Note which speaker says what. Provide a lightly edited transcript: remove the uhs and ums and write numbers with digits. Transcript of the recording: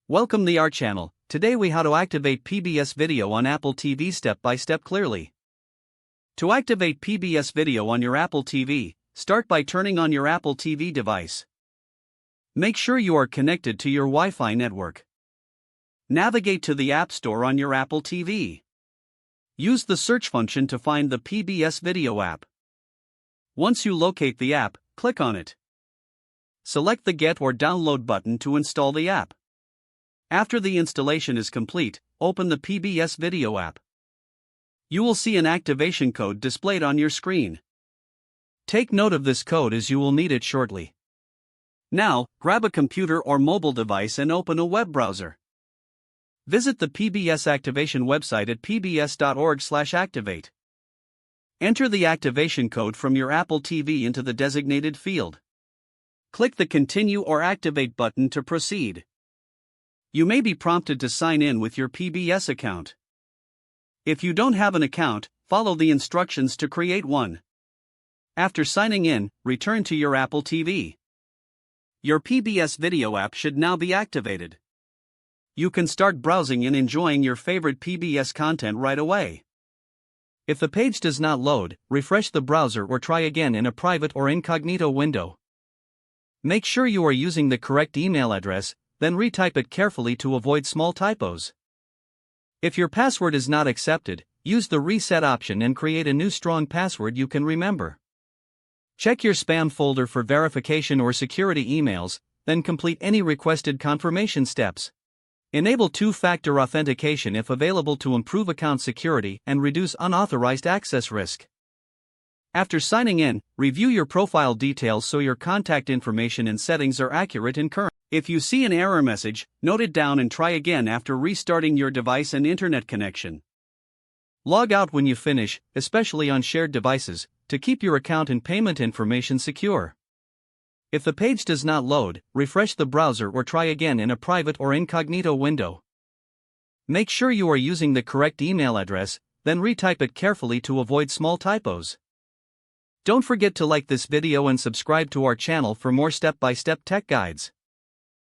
Speaker 1: Welcome to our channel. Today we how to activate PBS video on Apple TV step by step clearly. To activate PBS video on your Apple TV, start by turning on your Apple TV device. Make sure you are connected to your Wi-Fi network. Navigate to the App Store on your Apple TV. Use the search function to find the PBS video app. Once you locate the app, click on it. Select the Get or Download button to install the app. After the installation is complete, open the PBS video app. You will see an activation code displayed on your screen. Take note of this code as you will need it shortly. Now, grab a computer or mobile device and open a web browser. Visit the PBS activation website at pbs.org/activate. Enter the activation code from your Apple TV into the designated field. Click the Continue or Activate button to proceed. You may be prompted to sign in with your PBS account. If you don't have an account, follow the instructions to create one. After signing in, return to your Apple TV. Your PBS video app should now be activated. You can start browsing and enjoying your favorite PBS content right away. If the page does not load, refresh the browser or try again in a private or incognito window. Make sure you are using the correct email address, then retype it carefully to avoid small typos. If your password is not accepted, use the reset option and create a new strong password you can remember. Check your spam folder for verification or security emails, then complete any requested confirmation steps. Enable two-factor authentication if available to improve account security and reduce unauthorized access risk. After signing in, review your profile details so your contact information and settings are accurate and current. If you see an error message, note it down and try again after restarting your device and internet connection. Log out when you finish, especially on shared devices, to keep your account and payment information secure. If the page does not load, refresh the browser or try again in a private or incognito window. Make sure you are using the correct email address, then retype it carefully to avoid small typos. Don't forget to like this video and subscribe to our channel for more step-by-step tech guides.